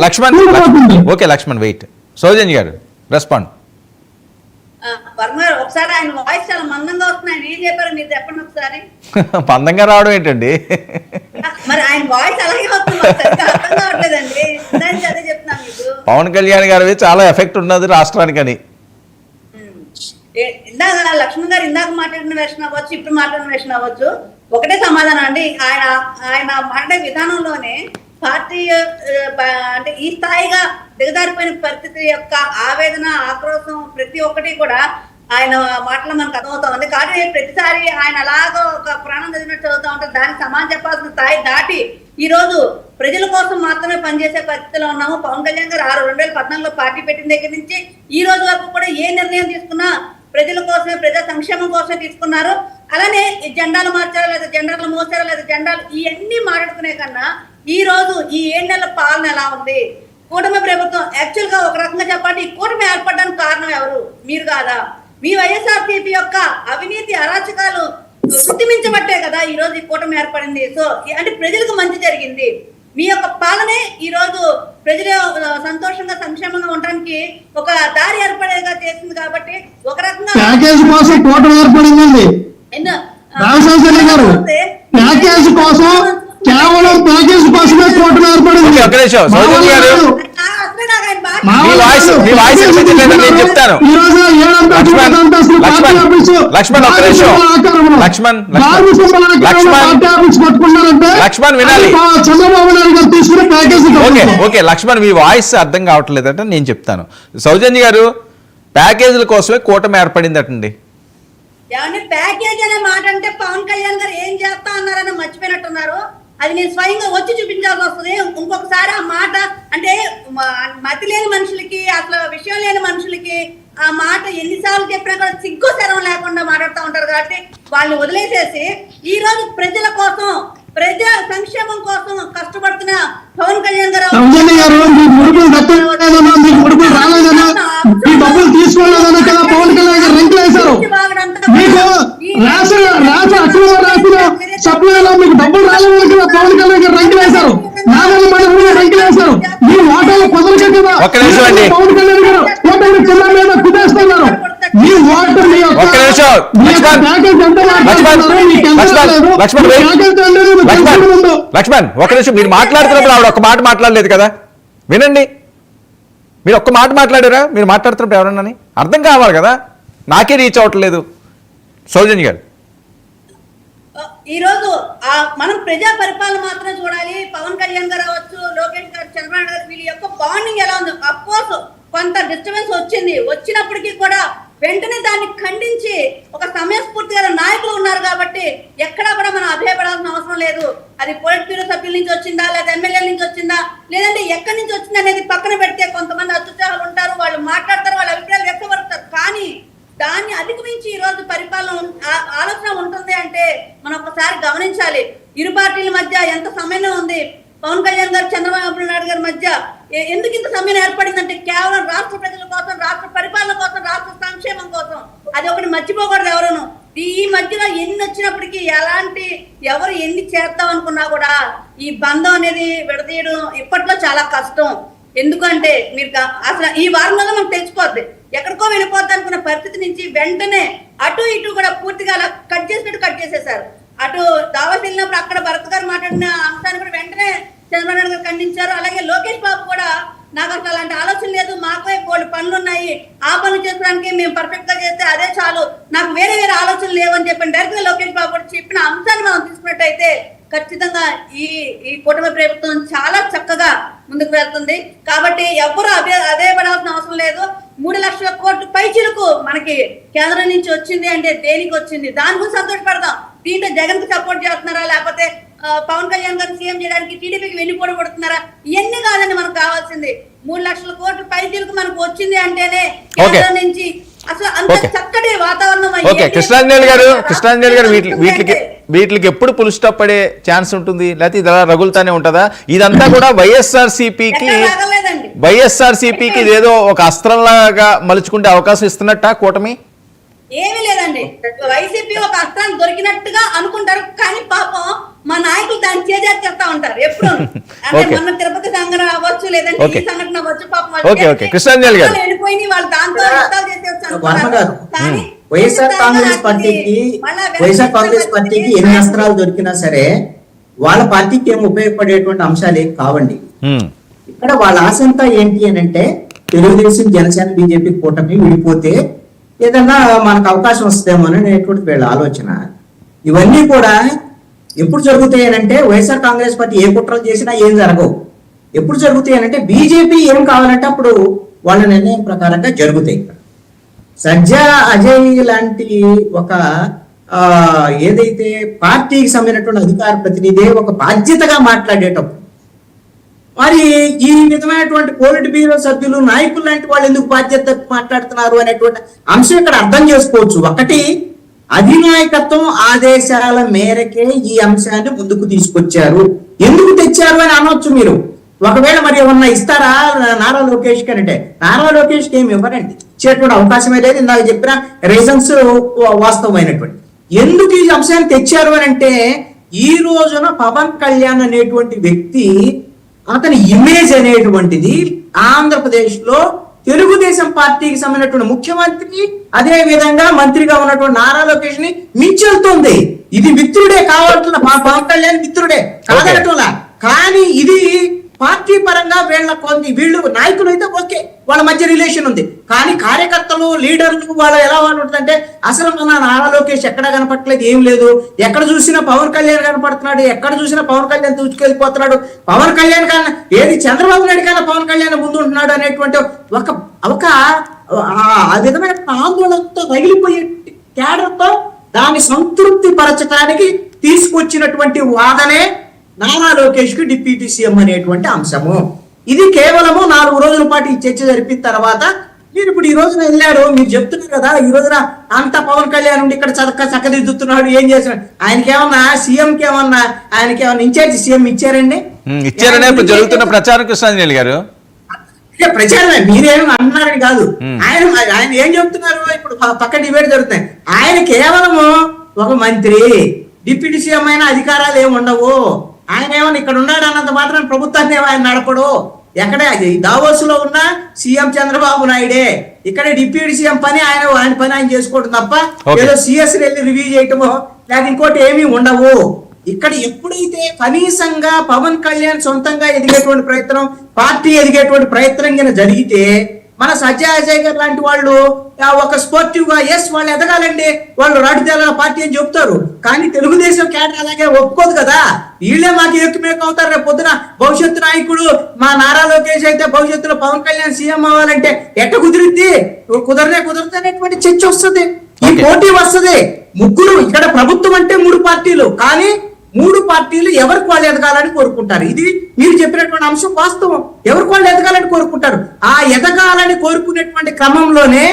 Laxman wait. సౌజన్య గారు respond. ఒకసారి ఆయన వాయిస్ చాలా మందంగా వస్తున్నాయి, ఏం చెప్పారు మీరు చెప్పండి ఒకసారి. మందంగా రావడం ఏంటండి? మరి ఆయన వాయిస్ అలాగే వస్తుంది, అర్థం కావట్లేదండి. అదే చెప్తున్నాను మీకు. పవన్ కళ్యాణ్ గారి చాలా ఎఫెక్ట్ ఉన్నది రాష్ట్రానికని. ఇందాక లక్ష్మణ్ గారు ఇందాక మాట్లాడిన వెర్షన్ అవ్వచ్చు, ఇప్పుడు మాట్లాడిన వెర్షన్ అవ్వచ్చు, ఒకటే సమాధానం అండి. ఆయన మాట్లాడే విధానంలోనే పార్టీ అంటే ఈ స్థాయిగా దిగజారిపోయిన పరిస్థితి యొక్క ఆవేదన, ఆక్రోశం ప్రతి ఒక్కటి కూడా ఆయన మాటలో మనకు అర్థమవుతా ఉంది. కానీ ప్రతిసారి ఆయన అలాగో ఒక ప్రాణం చదివినట్టు చదువుతూ ఉంటారు. దానికి సమాధానం చెప్పాల్సిన స్థాయి దాటి ఈ రోజు ప్రజల కోసం మాత్రమే పనిచేసే పరిస్థితిలో ఉన్నాము. పవన్ కళ్యాణ్ గారు 2014లో పార్టీ పెట్టిన దగ్గర నుంచి ఈ రోజు వరకు కూడా ఏ నిర్ణయం తీసుకున్నా ప్రజల కోసమే, ప్రజా సంక్షేమం కోసమే తీసుకున్నారు. అలానే జెండాలు మార్చారా లేదా జెండాలు మోసారా లేదా జెండాలు ఇవన్నీ మాట్లాడుకునే కన్నా ఈ రోజు ఈ 7 నెలల పాలన ఎలా ఉంది, కూటమి ప్రభుత్వం యాక్చువల్ గా ఒక రకంగా చెప్పండి, ఈ కూటమి ఏర్పడడానికి కారణం ఎవరు? మీరు కాదా? మీ వైఎస్ఆర్సీపీ యొక్క అవినీతి అరాచకాలు శుద్ధిమించబట్టే కదా ఈ రోజు ఈ కూటమి ఏర్పడింది. సో అంటే ప్రజలకు మంచి జరిగింది. మీ యొక్క పాలనే ఈ రోజు ప్రజలు సంతోషంగా సంక్షేమంగా ఉండడానికి ఒక దారి ఏర్పడేగా చేసింది. కాబట్టి ఒక రకంగా ప్యాకేజ్ కోసం కూటమి ఏర్పడిందండి. ప్యాకేజ్ కోసం, కేవలం ప్యాకేజ్ కోసమే కూటమి ఏర్పడింది. లక్ష్మణ్ మీ వాయిస్ అర్థం కావట్లేదంటే నేను చెప్తాను. సౌజన్య గారు ప్యాకేజీల కోసమే కూటమి ఏర్పడిందటండి. ప్యాకేజ్ అనే మాట అంటే పవన్ కళ్యాణ్ గారు ఏం చేస్తా అన్నారని మర్చిపోయినట్టున్నారు. అది నేను స్వయంగా వచ్చి చూపించాల్సి వస్తుంది. ఇంకొకసారి ఆ మాట అంటే మతి లేని మనుషులకి, అసలు విషయం లేని మనుషులకి ఆ మాట ఎన్నిసార్లు చెప్పినా కూడా సిగ్గు శరం లేకుండా మాట్లాడుతూ ఉంటారు. కాబట్టి వాళ్ళని వదిలేసేసి ఈ రోజు ప్రజల కోసం, ప్రజా సంక్షేమం కోసం కష్టపడుతున్న పవన్ కళ్యాణ్ గారు సప్లైలో మీకు డబ్బులు రాలేదు కదా, పవన్ కళ్యాణ్ గారు రంగులు వేశారు, నాగల మండలి రంగులు వేశారు. మీ ఓటర్లు కుదరకే కదా పవన్ కళ్యాణ్ గారు ఓటర్లు కింద మీద కుదేస్తున్నారు. మీ ఓటర్ లక్ష్మణ్ ఒక నిమిషం, మీరు మాట్లాడుతున్నప్పుడు ఆవిడ ఒక్క మాట మాట్లాడలేదు కదా, వినండి. మీరు ఒక్క మాట మాట్లాడారా? మీరు మాట్లాడుతున్నప్పుడు ఎవరన్నా అర్థం కావాలి కదా, నాకే రీచ్ అవ్వట్లేదు. సౌజన్య గారు ఈ రోజు మనం ప్రజా పరిపాలన మాత్రం చూడాలి. పవన్ కళ్యాణ్ గారు అవ్వచ్చు, లోకేష్ గారు, చంద్రబాబు గారు, వీళ్ళ యొక్క బాండింగ్ ఎలా ఉంది? అఫ్ కోర్స్ కొంత డిస్టర్బెన్స్ వచ్చినప్పటికీ కూడా వెంటనే దాన్ని ఖండించి ఒక సమయస్ఫూర్తిగా నాయకులు ఉన్నారు కాబట్టి ఎక్కడా కూడా మనం అభయపడాల్సిన అవసరం లేదు. అది పొలిట్ బ్యూరో సభ్యుల నుంచి వచ్చిందా, లేదా ఎమ్మెల్యేల నుంచి వచ్చిందా, లేదంటే ఎక్కడి నుంచి వచ్చింది అనేది పక్కన పెడితే కొంతమంది అత్యుత్సాహాలు ఉంటారు, వాళ్ళు మాట్లాడతారు, వాళ్ళ అభిప్రాయాలు వ్యక్తపరుస్తారు. కానీ దాన్ని అధిగమించి ఈ రోజు పరిపాలన ఆలోచన ఉంటుంది అంటే మనం ఒకసారి గమనించాలి. ఇరు పార్టీల మధ్య ఎంత సమన్వయం ఉంది. పవన్ కళ్యాణ్ గారు, చంద్రబాబు నాయుడు గారి మధ్య ఎందుకు ఇంత సమయం ఏర్పడిందంటే కేవలం రాష్ట్ర ప్రజల కోసం, రాష్ట్ర పరిపాలన కోసం, రాష్ట్ర సంక్షేమం కోసం. అది ఒకటి మర్చిపోకూడదు ఎవరును. ఈ మధ్యలో ఎన్ని వచ్చినప్పటికీ ఎవరు ఎన్ని చేద్దాం అనుకున్నా కూడా ఈ బంధం అనేది విడదీయడం ఇప్పట్లో చాలా కష్టం. ఎందుకంటే మీరు అసలు ఈ వారంలో మనకు తెలిసిపోద్ది, ఎక్కడికో వెళ్ళిపోద్ది అనుకున్న పరిస్థితి నుంచి వెంటనే అటు ఇటు కూడా పూర్తిగా అలా కట్ చేసేసారు. అటు దావత్ వెళ్ళినప్పుడు అక్కడ భరత్ గారు మాట్లాడిన అంశాన్ని కూడా వెంటనే చంద్రబాబు నాయుడు గారు ఖండించారు. అలాగే లోకేష్ బాబు కూడా నాకు అసలు అలాంటి ఆలోచన లేదు, మాకే బోల్డ్ పనులు ఉన్నాయి, ఆ పనులు చేసుకోవడానికి మేము పర్ఫెక్ట్ గా చేస్తే అదే చాలు, నాకు వేరే ఆలోచనలు లేవని చెప్పి డైరెక్ట్ గా లోకేష్ బాబు కూడా చెప్పిన అంశాన్ని మనం తీసుకున్నట్టయితే ఖచ్చితంగా ఈ కూటమి ప్రభుత్వం చాలా చక్కగా ముందుకు వెళ్తుంది. కాబట్టి ఎవరు అదే పడాల్సిన అవసరం లేదు. 3 లక్షల కోట్ల పైచిలకు మనకి కేంద్రం నుంచి వచ్చింది అంటే దేనికి వచ్చింది, దాని గురించి సంతోషపడదాం. దీంట్లో జగన్ కి సపోర్ట్ చేస్తున్నారా, లేకపోతే పవన్ కళ్యాణ్ గారిని సీఎం చేయడానికి టీడీపీకి వెన్నుపోటు పడుతున్నారా? ఇవన్నీ కాదండి మనకు కావాల్సింది. 3 లక్షల కోట్ల పైచిలకు మనకు వచ్చింది అంటేనే కేంద్రం నుంచి అసలు అంత చక్కటి వాతావరణం. కృష్ణాంజలి గారు వీటికి ఎప్పుడు పుల్ స్టాప్ పడే ఛాన్స్ ఉంటుంది, లేకపోతే ఇది అలా రగులుతానే ఉంటుందా? ఇదంతా కూడా వైఎస్ఆర్సీపీకి ఏదో ఒక అస్త్రంలాగా మలుచుకుంటే అవకాశం ఇస్తున్నట్ట కూటమి? ఏమీ లేదండి. వైసీపీ ఒక అస్త్రాన్ని దొరికినట్టుగా అనుకుంటారు, కానీ పాపం మా నాయకులు దాన్ని చేజేస్తా ఉంటారు ఎప్పుడు. అంటే Okay. మొన్న తిరుపతి సంఘటన అవ్వచ్చు, లేదంటే Okay. ఈ సంఘటన అవ్వచ్చు, పాపం Okay. కృష్ణాంజలి గారు. వెళ్ళిపోయి వాళ్ళు దాంతో యుద్ధాలు చేసేయచ్చు వర్మ గారు, అనుకుంటారు. కానీ వైఎస్ఆర్ కాంగ్రెస్ పార్టీకి ఎన్ని అస్త్రాలు దొరికినా సరే వాళ్ళ పార్టీకి ఏమి ఉపయోగపడేటువంటి అంశాలు ఏం కావండి. ఇక్కడ వాళ్ళ ఆశ అంతా ఏంటి అని అంటే తెలుగుదేశం, జనసేన, బీజేపీ కూటమి విడిపోతే ఏదన్నా మనకు అవకాశం వస్తుందేమో అనేటువంటి వీళ్ళ ఆలోచన. ఇవన్నీ కూడా ఎప్పుడు జరుగుతాయి అని అంటే వైఎస్ఆర్ కాంగ్రెస్ పార్టీ ఏ కుట్రలు చేసినా ఏం జరగవు. ఎప్పుడు జరుగుతాయి అని అంటే బీజేపీ ఏం కావాలంటే అప్పుడు వాళ్ళ నిర్ణయం ప్రకారంగా జరుగుతాయి. సజ్జా అజయ్ లాంటి ఒక ఏదైతే పార్టీకి సంబంధించినటువంటి అధికార ప్రతినిధి ఒక బాధ్యతగా మాట్లాడేటప్పుడు మరి ఈ విధమైనటువంటి పోలిట్ బ్యూరో సభ్యులు, నాయకులు లాంటి వాళ్ళు ఎందుకు బాధ్యత మాట్లాడుతున్నారు అనేటువంటి అంశం ఇక్కడ అర్థం చేసుకోవచ్చు. ఒకటి, అధినాయకత్వం ఆదేశాల మేరకే ఈ అంశాన్ని ముందుకు తీసుకొచ్చారు. ఎందుకు తెచ్చారు అని అనొచ్చు మీరు. ఒకవేళ మరి ఏమన్నా ఇస్తారా నారా లోకేష్ కి అంటే నారా లోకేష్ కి ఏమి ఇవ్వరండి, ఇచ్చేటువంటి అవకాశమే లేదు. ఇందాక చెప్పిన రీజన్స్ వాస్తవమైనటువంటి. ఎందుకు ఈ అంశాన్ని తెచ్చారు అని అంటే ఈ రోజున పవన్ కళ్యాణ్ అనేటువంటి వ్యక్తి, అతని ఇమేజ్ అనేటువంటిది ఆంధ్రప్రదేశ్ లో తెలుగుదేశం పార్టీకి సంబంధించినటువంటి ముఖ్యమంత్రి, అదే విధంగా మంత్రిగా ఉన్నటువంటి నారా లోకేష్ ని మించెళ్తుంది. ఇది మిత్రుడే కావాలంటున్న పవన్ కళ్యాణ్ మిత్రుడే కాదనట్లా, కానీ ఇది పార్టీ పరంగా వీళ్ళు నాయకులు అయితే ఓకే, వాళ్ళ మధ్య రిలేషన్ ఉంది. కానీ కార్యకర్తలు, లీడర్లు వాళ్ళు ఎలా వాళ్ళు ఉంటుందంటే అసలు మన నారా లోకేష్ ఎక్కడ కనపడలేదు, ఏం లేదు. ఎక్కడ చూసినా పవన్ కళ్యాణ్ కనపడుతున్నాడు, ఎక్కడ చూసినా పవన్ కళ్యాణ్ దూచుకెళ్ళిపోతున్నాడు. పవన్ కళ్యాణ్ కన్నా ఏది చంద్రబాబు నాయుడు కన్నా పవన్ కళ్యాణ్ ముందు ఉంటున్నాడు అనేటువంటి ఒక ఆ విధమైన ఆందోళనతో రగిలిపోయే క్యాడర్తో దాన్ని సంతృప్తి పరచడానికి తీసుకొచ్చినటువంటి వాదనే నారా లోకేష్ కు డిప్యూటీ సీఎం అనేటువంటి అంశము. ఇది కేవలము 4 రోజుల పాటు ఈ చర్చ జరిపిన తర్వాత మీరు ఇప్పుడు ఈ రోజున వెళ్ళారు, మీరు చెప్తున్నారు కదా ఈ రోజున అంత పవన్ కళ్యాణ్ ఉండి ఇక్కడ చక్కదిద్దుతున్నాడు, ఏం చేస్తున్నాడు. ఆయనకేమన్నా సీఎంకి ఏమన్నా ఆయనకేమన్నా ఇన్ఛార్జ్ సీఎం ఇచ్చారండి? ఇచ్చారనే ఇప్పుడు జరుగుతున్న ప్రచారం కృష్ణాంజలి గారు. ప్రచారమే, మీరేం అన్నారని కాదు. ఆయన ఏం చెప్తున్నారు, ఇప్పుడు పక్క డిబేట్ జరుగుతున్నాయి. ఆయన కేవలము ఒక మంత్రి, డిప్యూటీ సీఎం అయినా అధికారాలు ఏమి ఉండవు. ఆయన ఏమన్నా ఇక్కడ ఉన్నాడు అన్నంత మాత్రం ప్రభుత్వాన్ని ఆయన నడపడు. ఎక్కడే దావోస్ లో ఉన్న సీఎం చంద్రబాబు నాయుడే, ఇక్కడ డిప్యూటీ సీఎం పని ఆయన పని ఆయన చేసుకోవడం తప్ప ఏదో సిఎస్ వెళ్ళి రివ్యూ చేయటమో లేక ఇంకోటి ఏమీ ఉండవు. ఇక్కడ ఎప్పుడైతే కనీసంగా పవన్ కళ్యాణ్ సొంతంగా ఎదిగేటువంటి ప్రయత్నం, పార్టీ ఎదిగేటువంటి ప్రయత్నం కింద జరిగితే మన సజ్జా అజయ్ గారు లాంటి వాళ్ళు ఒక స్పోర్టివ్ గా వాళ్ళు ఎదగాలండి, వాళ్ళు రాడితేల పార్టీ అని చెప్తారు. కానీ తెలుగుదేశం క్యాడర్ అలాగే ఒప్పుకోదు కదా. వీళ్ళే మాకు ఎక్కుమేక అవుతారు. రేపు పొద్దున భవిష్యత్తు నాయకుడు మా నారా లోకేష్ అయితే భవిష్యత్తులో పవన్ కళ్యాణ్ సీఎం అవ్వాలంటే ఎట్ట కుదిరిద్ది? కుదరదనేటువంటి చర్చ వస్తుంది, ఈ పోటీ వస్తుంది. ముగ్గురు ఇక్కడ ప్రభుత్వం అంటే 3 పార్టీలు, కానీ 3 పార్టీలు ఎవరికి వాళ్ళు ఎదగాలని కోరుకుంటారు. ఇది మీరు చెప్పినటువంటి అంశం వాస్తవం. ఎవరికి వాళ్ళు ఎదగాలని కోరుకుంటారు. ఆ ఎదగాలని కోరుకునేటువంటి క్రమంలోనే